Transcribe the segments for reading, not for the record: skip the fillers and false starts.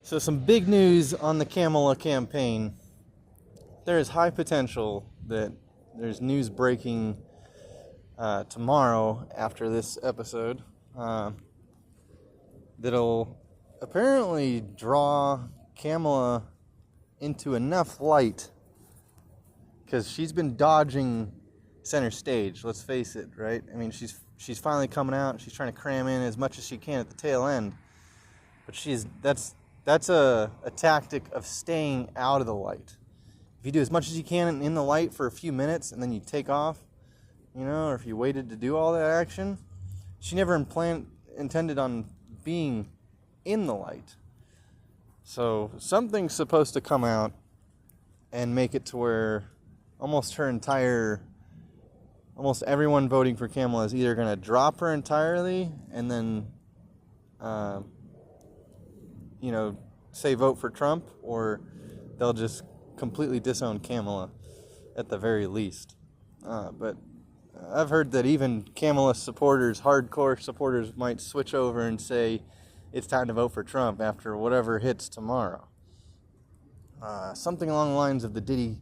So some big news on the Kamala campaign. There is high potential that there's news breaking tomorrow after this episode that'll apparently draw Kamala into enough light, because she's been dodging center stage, let's face it, right? I mean, she's finally coming out. She's trying to cram in as much as she can at the tail end, but that's a tactic of staying out of the light. If you do as much as you can in the light for a few minutes and then you take off, or if you waited to do all that action, she never intended on being in the light. So something's supposed to come out and make it to where almost everyone voting for Kamala is either going to drop her entirely and then say vote for Trump, or they'll just completely disown Kamala at the very least. But I've heard that even Kamala supporters, hardcore supporters, might switch over and say it's time to vote for Trump after whatever hits tomorrow. Something along the lines of the Diddy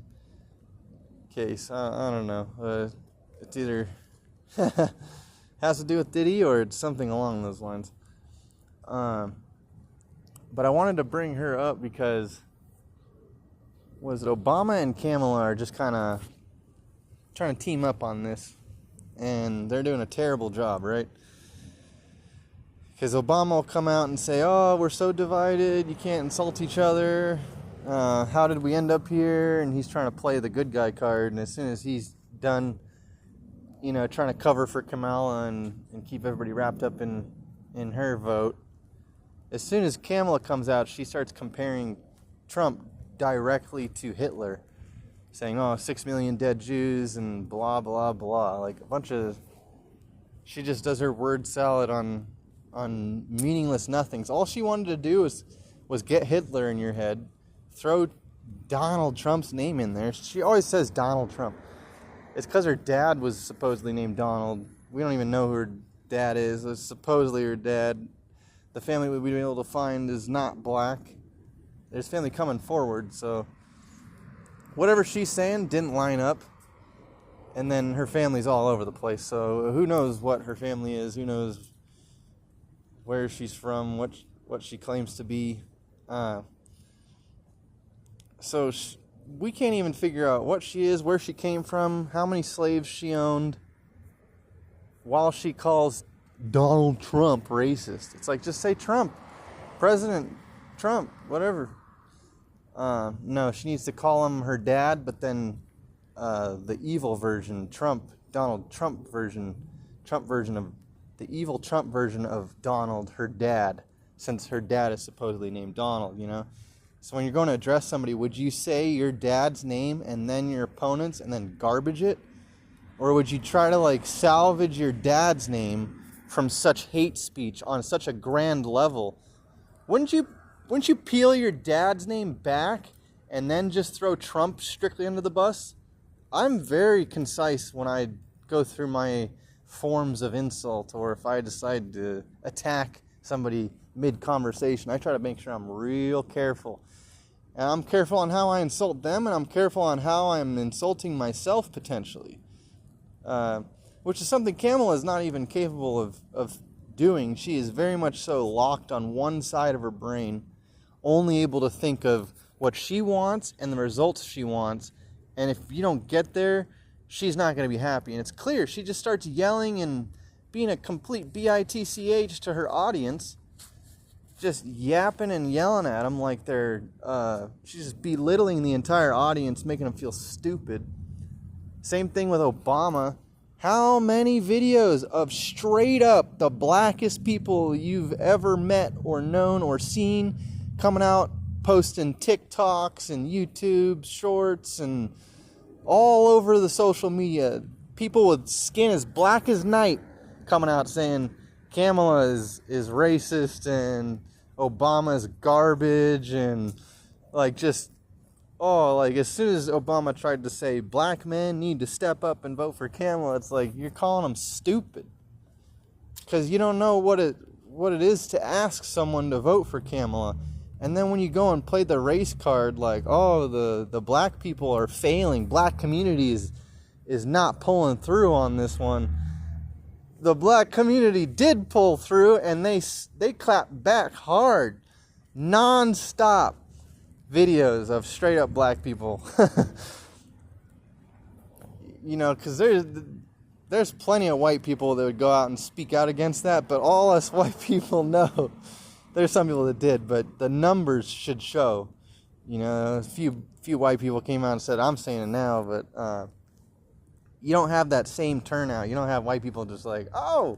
case. I don't know. It's either has to do with Diddy or it's something along those lines. But I wanted to bring her up because was it Obama and Kamala are just kind of trying to team up on this, and they're doing a terrible job, right? Because Obama will come out and say, "Oh, we're so divided, you can't insult each other. How did we end up here?" And he's trying to play the good guy card, and as soon as he's done, trying to cover for Kamala and keep everybody wrapped up in her vote, as soon as Kamala comes out, she starts comparing Trump directly to Hitler, saying, 6 million dead Jews and blah, blah, blah. Like a bunch of... She just does her word salad on meaningless nothings. All she wanted to do was get Hitler in your head, throw Donald Trump's name in there. She always says Donald Trump. It's because her dad was supposedly named Donald. We don't even know who her dad is. It's supposedly her dad. The family we've been able to find is not black. There's family coming forward, so whatever she's saying didn't line up. And then her family's all over the place, so who knows what her family is, who knows where she's from, what she claims to be. So we can't even figure out what she is, where she came from, how many slaves she owned, while she calls Donald Trump racist. It's like, just say Trump, President Trump, whatever. No, she needs to call him her dad, but then the evil version, Donald Trump version of the evil Trump version of Donald, her dad, since her dad is supposedly named Donald, So when you're going to address somebody, would you say your dad's name and then your opponent's and then garbage it? Or would you try to salvage your dad's name from such hate speech on such a grand level? Wouldn't you peel your dad's name back and then just throw Trump strictly under the bus? I'm very concise when I go through my forms of insult, or if I decide to attack somebody mid-conversation, I try to make sure I'm real careful. And I'm careful on how I insult them, and I'm careful on how I'm insulting myself potentially. Which is something Kamala is not even capable of doing. She is very much so locked on one side of her brain, only able to think of what she wants and the results she wants. And if you don't get there, she's not going to be happy. And it's clear. She just starts yelling and being a complete bitch to her audience, just yapping and yelling at them like she's just belittling the entire audience, making them feel stupid. Same thing with Obama. How many videos of straight up the blackest people you've ever met or known or seen coming out, posting TikToks and YouTube shorts and all over the social media? People with skin as black as night coming out saying Kamala is racist and Obama is garbage, and as soon as Obama tried to say black men need to step up and vote for Kamala, it's like you're calling them stupid. Because you don't know what it is to ask someone to vote for Kamala. And then when you go and play the race card, like, oh, the black people are failing, black community is not pulling through on this one. The black community did pull through, and they clapped back hard, non-stop videos of straight up black people. You know, because there's plenty of white people that would go out and speak out against that, but all us white people know. There's some people that did, but the numbers should show. You know, a few white people came out and said, I'm saying it now, but you don't have that same turnout. You don't have white people just like, oh.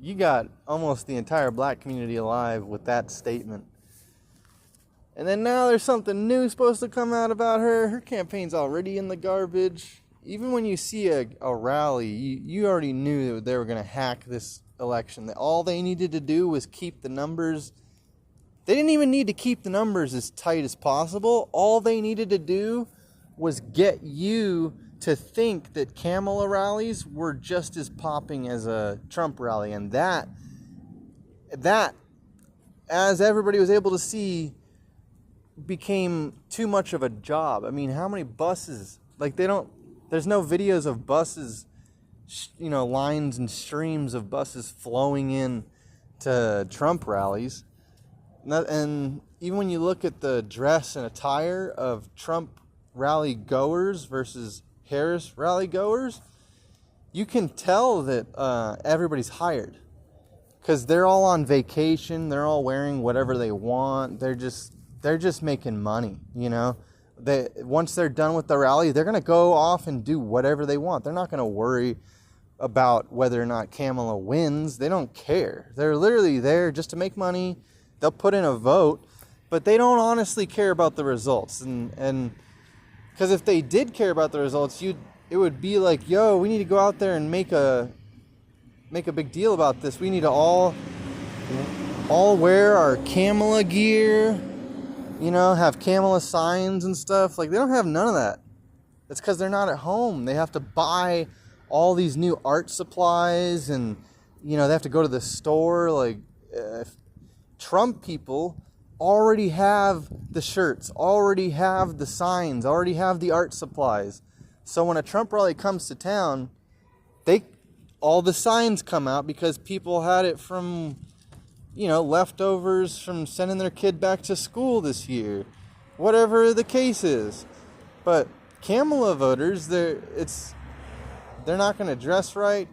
You got almost the entire black community alive with that statement. And then now there's something new supposed to come out about her. Her campaign's already in the garbage. Even when you see a rally, you already knew that they were going to hack this election. That all they needed to do was keep the numbers. They didn't even need to keep the numbers as tight as possible. All they needed to do was get you to think that Kamala rallies were just as popping as a Trump rally. And that, as everybody was able to see, became too much of a job. I mean, how many buses? Like, there's no videos of buses, you know, lines and streams of buses flowing in to Trump rallies. And even when you look at the dress and attire of Trump rally goers versus Harris rally goers, you can tell that everybody's hired, because they're all on vacation. They're all wearing whatever they want. They're just making money, you know. Once they're done with the rally, they're going to go off and do whatever they want. They're not going to worry about whether or not Kamala wins. They don't care. They're literally there just to make money. They'll put in a vote, but they don't honestly care about the results. And because if they did care about the results, it would be like, yo, we need to go out there and make a big deal about this. We need to all wear our Kamala gear. You know, have Kamala signs and stuff. Like, they don't have none of that. It's because they're not at home. They have to buy all these new art supplies, and, you know, they have to go to the store. Like, Trump people already have the shirts, already have the signs, already have the art supplies. So when a Trump rally comes to town, all the signs come out because people had it from, you know, leftovers from sending their kid back to school this year, whatever the case is. But Kamala voters, they're not going to dress right.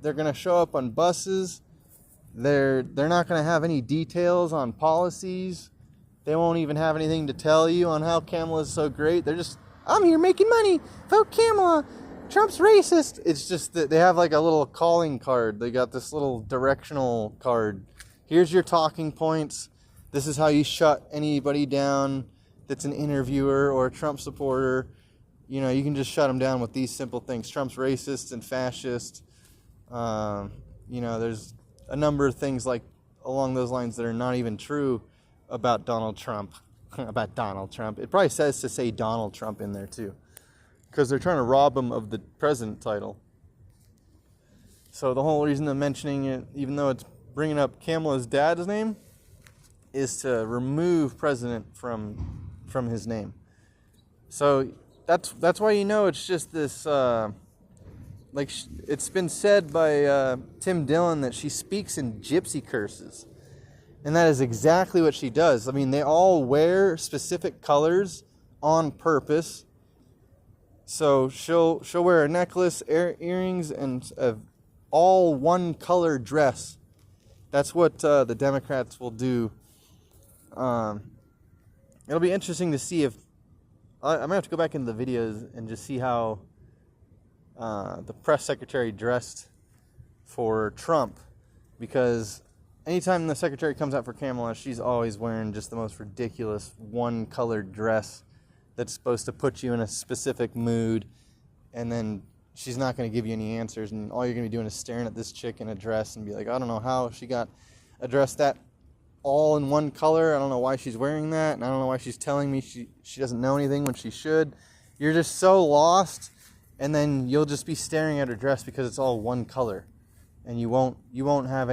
They're going to show up on buses. They're not going to have any details on policies. They won't even have anything to tell you on how Kamala is so great. They're just, I'm here making money. Vote Kamala. Trump's racist. It's just that they have like a little calling card. They got this little directional card. Here's your talking points. This is how you shut anybody down that's an interviewer or a Trump supporter. You know, you can just shut them down with these simple things. Trump's racist and fascist. You know, there's a number of things like along those lines that are not even true about Donald Trump. About Donald Trump. It probably says to say Donald Trump in there too, because they're trying to rob him of the president title. So the whole reason I'm mentioning it, even though it's bringing up Kamala's dad's name, is to remove president from his name. So that's why, you know, it's just this, like, it's been said by Tim Dillon that she speaks in gypsy curses. And that is exactly what she does. I mean, they all wear specific colors on purpose. So she'll wear a necklace, earrings, and all one color dress. That's what the Democrats will do. It'll be interesting to see if I might have to go back into the videos and just see how the press secretary dressed for Trump, because anytime the secretary comes out for Kamala, she's always wearing just the most ridiculous one-colored dress that's supposed to put you in a specific mood, and then she's not going to give you any answers, and all you're going to be doing is staring at this chick in a dress and be like, I don't know how she got a dress that all in one color. I don't know why she's wearing that, and I don't know why she's telling me she doesn't know anything when she should. You're just so lost, and then you'll just be staring at her dress because it's all one color. and you won't have